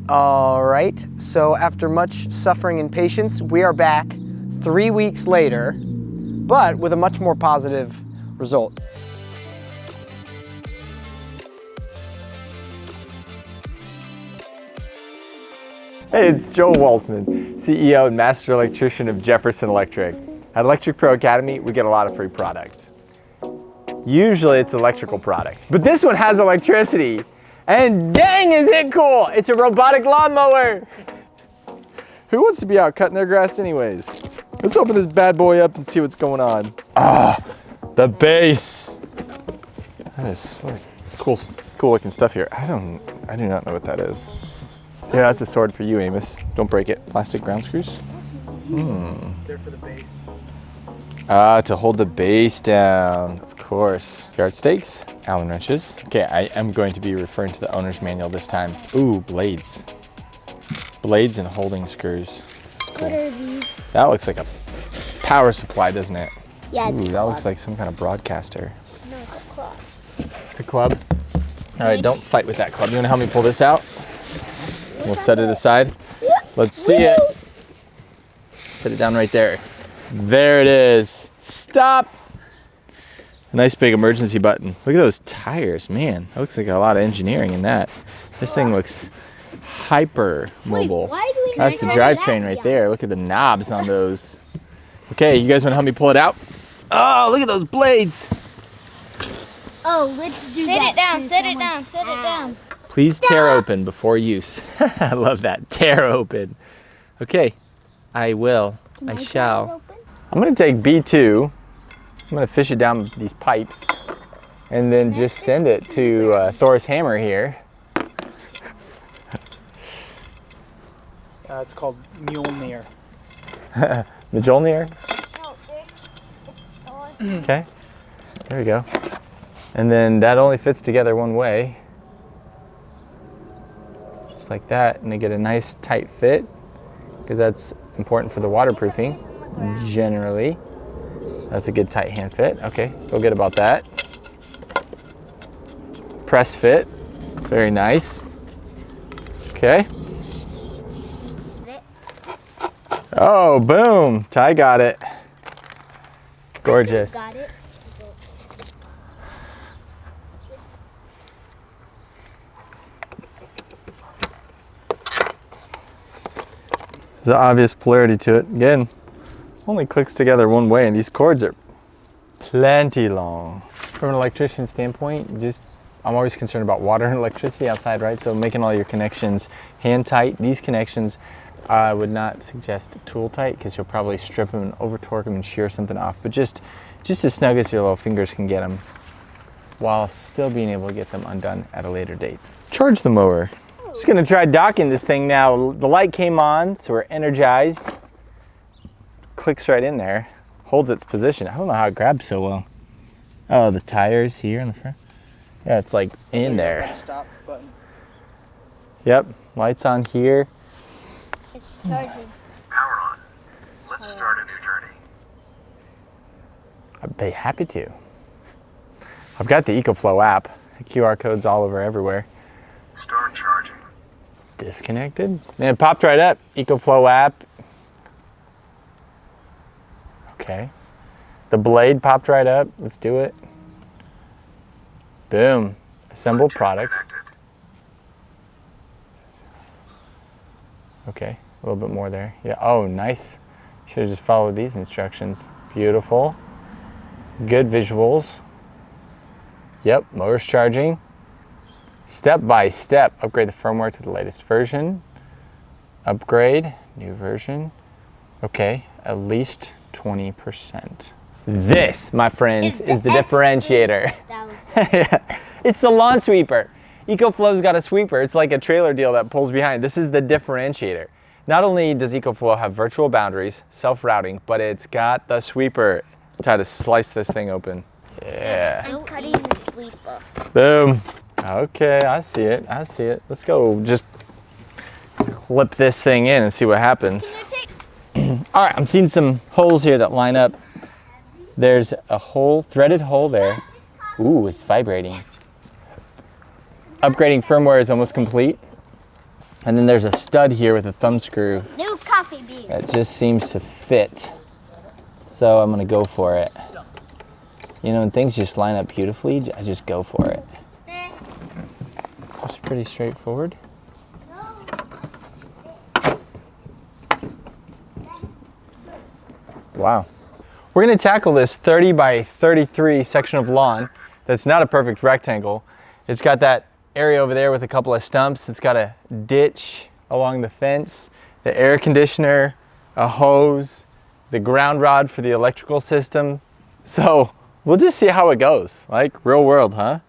All right, so after much suffering and patience, we are back 3 weeks later, but with a much more positive result. Hey, it's Joel Walsman, CEO and Master Electrician of Jefferson Electric. At Electric Pro Academy, we get a lot of free product. Usually it's electrical product, but this one has electricity. And dang, is it cool! It's a robotic lawnmower! Who wants to be out cutting their grass anyways? Let's open this bad boy up and see what's going on. Ah, the base. That is like cool looking stuff here. I do not know what that is. Yeah, that's a sword for you, Amos. Don't break it. Plastic ground screws? They're for the base. Ah, to hold the base down, of course. Yard stakes, Allen wrenches. Okay, I am going to be referring to the owner's manual this time. Ooh, blades. Blades and holding screws. That's cool. What are these? That looks like a power supply, doesn't it? Yeah, it's Ooh, a that looks club. like some kind of broadcaster. No, it's a club. It's a club. All right, don't fight with that club. You wanna help me pull this out? We'll set it aside. Let's see it. Set it down right there. There it is. Stop. A nice big emergency button. Look at those tires, man. That looks like a lot of engineering in that. This thing looks hyper mobile. Wait, why do we That's the make drivetrain that? right there. Look at the knobs on those. Okay, you guys wanna help me pull it out? Oh, look at those blades. Oh, let's do Sit that. it down, sit it down, sit it down. Please tear open before use. I love that, tear open. Okay, I will, I shall. I'm gonna take B2, I'm gonna fish it down with these pipes, and then just send it to Thor's hammer here. It's called Mjolnir. Mjolnir? Okay, there we go. And then that only fits together one way. Just like that, and they get a nice tight fit, because that's important for the waterproofing, generally. That's a good tight hand fit. Okay, feel good about that. Press fit, very nice. Okay. Oh, boom, Ty got it. Gorgeous. Got it. There's an obvious polarity to it. Again, only clicks together one way, and these cords are plenty long. From an electrician standpoint, I'm always concerned about water and electricity outside, right? So making all your connections hand tight. These connections, I would not suggest tool tight, because you'll probably strip them and over torque them and shear something off. But just as snug as your little fingers can get them, while still being able to get them undone at a later date. Charge the mower. Just gonna try docking this thing now. The light came on, so we're energized. Clicks right in there, holds its position. I don't know how it grabs so well. Oh, the tires here in the front. Yeah, it's like in there. Stop button. Yep, lights on here. It's charging. Power on. Let's start a new journey. I'd be happy to. I've got the EcoFlow app. The QR code's all over everywhere. Start charging. Disconnected? And it popped right up. EcoFlow app. Okay. The blade popped right up. Let's do it. Boom. Assemble product. Connected. Okay, a little bit more there. Yeah, oh, nice. Should have just followed these instructions. Beautiful. Good visuals. Yep, motor's charging. Step by step, upgrade the firmware to the latest version. Upgrade, new version. Okay, at least 20%. This, my friends, is the differentiator. It's the lawn sweeper. EcoFlow's got a sweeper. It's like a trailer deal that pulls behind. This is the differentiator. Not only does EcoFlow have virtual boundaries, self-routing, but it's got the sweeper. Try to slice this thing open. Yeah. I'm cutting the sweeper. Boom. Okay, I see it. I see it. Let's go just clip this thing in and see what happens. All right, I'm seeing some holes here that line up. There's a hole, threaded hole there. Ooh, it's vibrating. Upgrading firmware is almost complete. And then there's a stud here with a thumb screw New coffee bean. that just seems to fit. So I'm gonna go for it. You know, when things just line up beautifully, I just go for it. So it's pretty straightforward. Wow. We're gonna tackle this 30 by 33 section of lawn that's not a perfect rectangle. It's got that area over there with a couple of stumps. It's got a ditch along the fence, the air conditioner, a hose, the ground rod for the electrical system. So we'll just see how it goes, like real world, huh?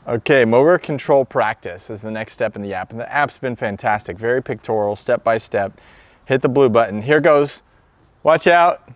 Okay, mower control practice is the next step in the app. And the app's been fantastic, very pictorial, step by step. Hit the blue button, here goes. Watch out.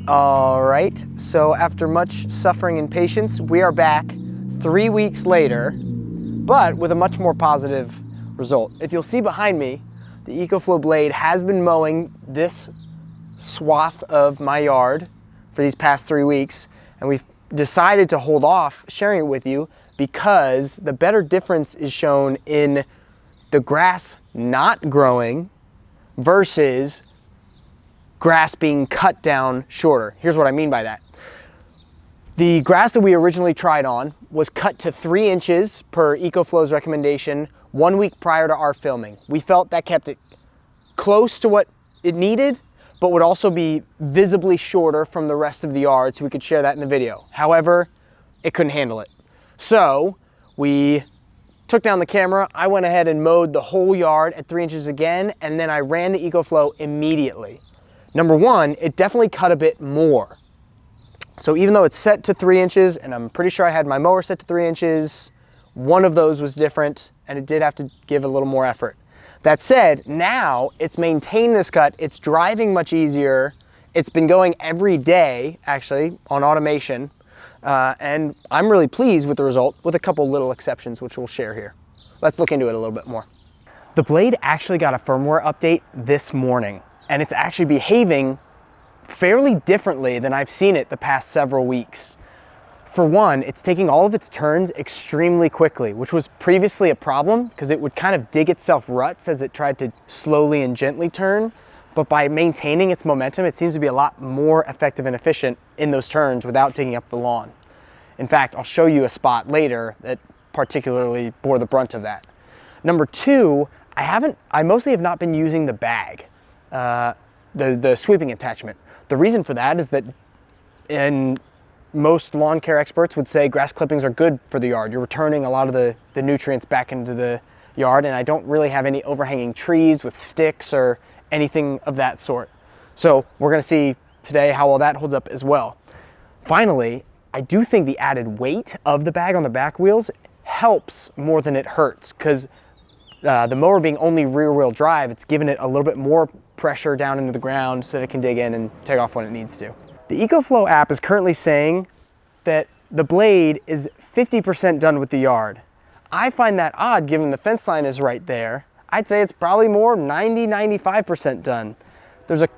All right, so after much suffering and patience, we are back 3 weeks later, but with a much more positive result. If you'll see behind me, the EcoFlow blade has been mowing this swath of my yard for these past 3 weeks, and we've decided to hold off sharing it with you because the better difference is shown in the grass not growing versus grass being cut down shorter. Here's what I mean by that. The grass that we originally tried on was cut to 3 inches per EcoFlow's recommendation 1 week prior to our filming. We felt that kept it close to what it needed, but would also be visibly shorter from the rest of the yard, so we could share that in the video. However, it couldn't handle it. So we took down the camera, I went ahead and mowed the whole yard at 3 inches again, and then I ran the EcoFlow immediately. Number one, it definitely cut a bit more. So even though it's set to 3 inches, and I'm pretty sure I had my mower set to 3 inches, one of those was different, and it did have to give a little more effort. That said, now it's maintained this cut, it's driving much easier, it's been going every day, actually, on automation, and I'm really pleased with the result, with a couple little exceptions, which we'll share here. Let's look into it a little bit more. The blade actually got a firmware update this morning, and it's actually behaving fairly differently than I've seen it the past several weeks. For one, it's taking all of its turns extremely quickly, which was previously a problem because it would kind of dig itself ruts as it tried to slowly and gently turn. But by maintaining its momentum, it seems to be a lot more effective and efficient in those turns without digging up the lawn. In fact, I'll show you a spot later that particularly bore the brunt of that. Number two, I mostly have not been using the bag, the sweeping attachment. The reason for that is that most lawn care experts would say grass clippings are good for the yard. You're returning a lot of the nutrients back into the yard, and I don't really have any overhanging trees with sticks or anything of that sort. So we're gonna see today how all that holds up as well. Finally, I do think the added weight of the bag on the back wheels helps more than it hurts, because the mower being only rear wheel drive, it's given it a little bit more pressure down into the ground so that it can dig in and take off when it needs to. The EcoFlow app is currently saying that the blade is 50% done with the yard. I find that odd given the fence line is right there. I'd say it's probably more 90–95% done. There's a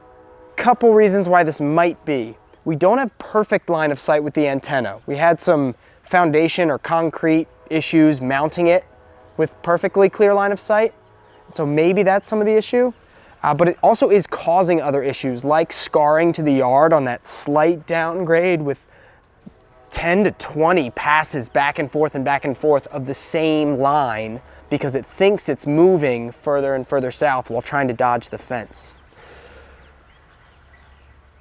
couple reasons why this might be. We don't have perfect line of sight with the antenna. We had some foundation or concrete issues mounting it with perfectly clear line of sight. So maybe that's some of the issue. But it also is causing other issues like scarring to the yard on that slight downgrade with 10 to 20 passes back and forth of the same line because it thinks it's moving further and further south while trying to dodge the fence.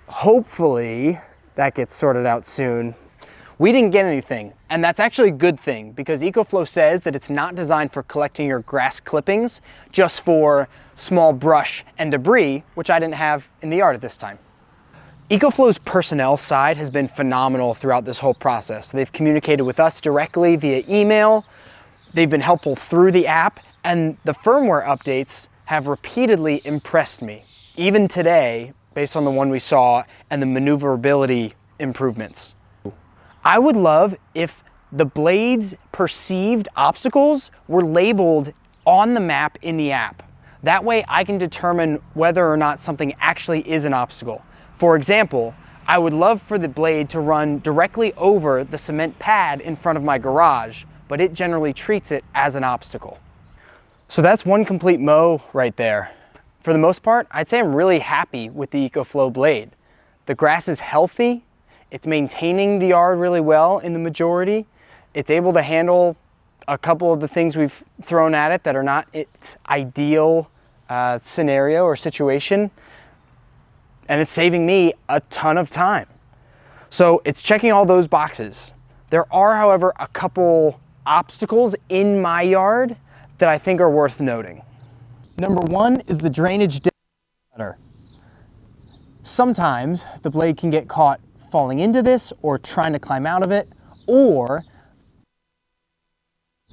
Hopefully that gets sorted out soon. We didn't get anything, and that's actually a good thing because EcoFlow says that it's not designed for collecting your grass clippings, just for small brush and debris, which I didn't have in the yard at this time. EcoFlow's personnel side has been phenomenal throughout this whole process. They've communicated with us directly via email, they've been helpful through the app, and the firmware updates have repeatedly impressed me, even today, based on the one we saw and the maneuverability improvements. I would love if the blade's perceived obstacles were labeled on the map in the app. That way I can determine whether or not something actually is an obstacle. For example, I would love for the blade to run directly over the cement pad in front of my garage, but it generally treats it as an obstacle. So that's one complete mow right there. For the most part, I'd say I'm really happy with the EcoFlow blade. The grass is healthy, it's maintaining the yard really well in the majority, it's able to handle a couple of the things we've thrown at it that are not its ideal scenario or situation, and it's saving me a ton of time. So it's checking all those boxes. There are, however, a couple obstacles in my yard that I think are worth noting. Number one is the drainage gutter. Sometimes the blade can get caught falling into this or trying to climb out of it,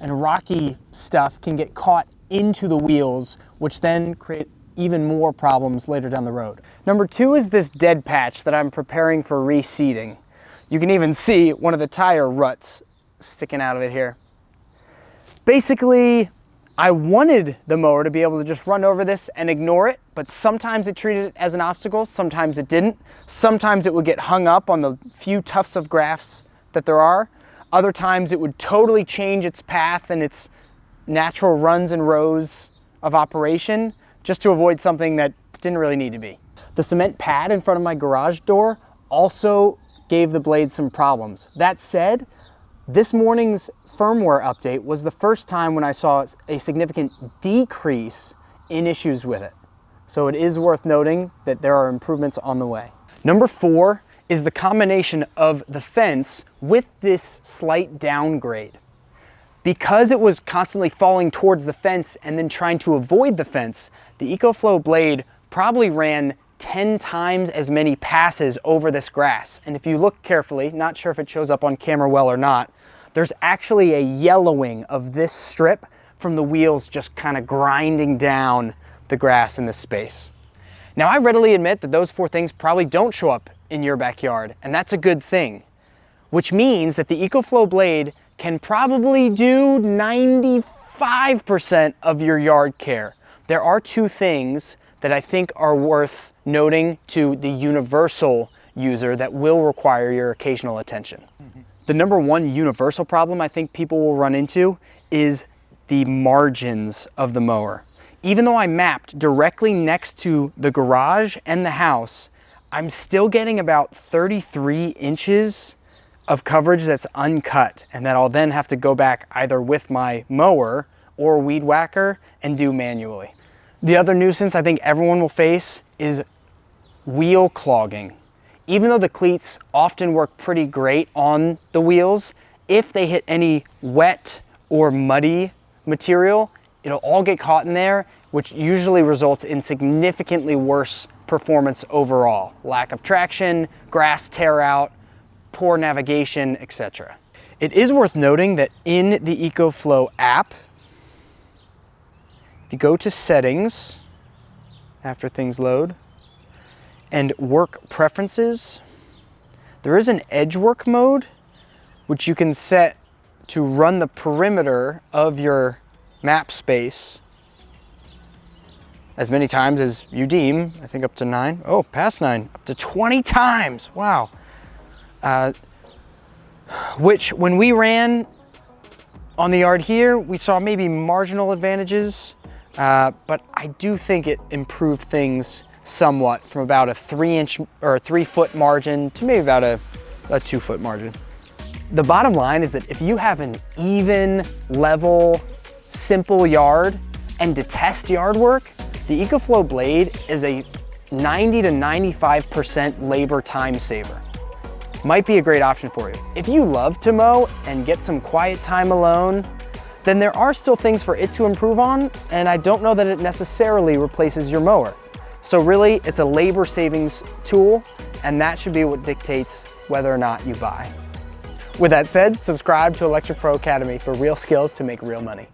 and rocky stuff can get caught into the wheels, which then create even more problems later down the road. Number two is this dead patch that I'm preparing for reseeding. You can even see one of the tire ruts sticking out of it here. Basically, I wanted the mower to be able to just run over this and ignore it, but sometimes it treated it as an obstacle, sometimes it didn't. Sometimes it would get hung up on the few tufts of grass that there are. Other times it would totally change its path and its natural runs and rows of operation just to avoid something that didn't really need to be. The cement pad in front of my garage door also gave the blade some problems. That said, this morning's firmware update was the first time when I saw a significant decrease in issues with it. So it is worth noting that there are improvements on the way. Number four is the combination of the fence with this slight downgrade. Because it was constantly falling towards the fence and then trying to avoid the fence, the EcoFlow blade probably ran 10 times as many passes over this grass. And if you look carefully, not sure if it shows up on camera well or not, there's actually a yellowing of this strip from the wheels just kind of grinding down the grass in this space. Now, I readily admit that those four things probably don't show up in your backyard, and that's a good thing, which means that the EcoFlow blade can probably do 95% of your yard care. There are two things that I think are worth noting to the universal user that will require your occasional attention. The number one universal problem I think people will run into is the margins of the mower. Even though I mapped directly next to the garage and the house, I'm still getting about 33 inches of coverage that's uncut, and that I'll then have to go back either with my mower or weed whacker and do manually. The other nuisance I think everyone will face is wheel clogging. Even though the cleats often work pretty great on the wheels, if they hit any wet or muddy material, it'll all get caught in there, which usually results in significantly worse performance overall. Lack of traction, grass tear out, poor navigation, etc. It is worth noting that in the EcoFlow app, if you go to settings after things load and work preferences, there is an edge work mode which you can set to run the perimeter of your map space as many times as you deem. I think up to 9. Oh, past 9, up to 20 times. Wow. Which when we ran on the yard here, we saw maybe marginal advantages, but I do think it improved things somewhat from about a 3-inch or 3-foot margin to maybe about a 2-foot margin. The bottom line is that if you have an even, level, simple yard and detest yard work, the EcoFlow blade is a 90 to 95% labor time saver. Might be a great option for you. If you love to mow and get some quiet time alone, then there are still things for it to improve on, and I don't know that it necessarily replaces your mower. So really, it's a labor savings tool, and that should be what dictates whether or not you buy. With that said, subscribe to ElectroPro Academy for real skills to make real money.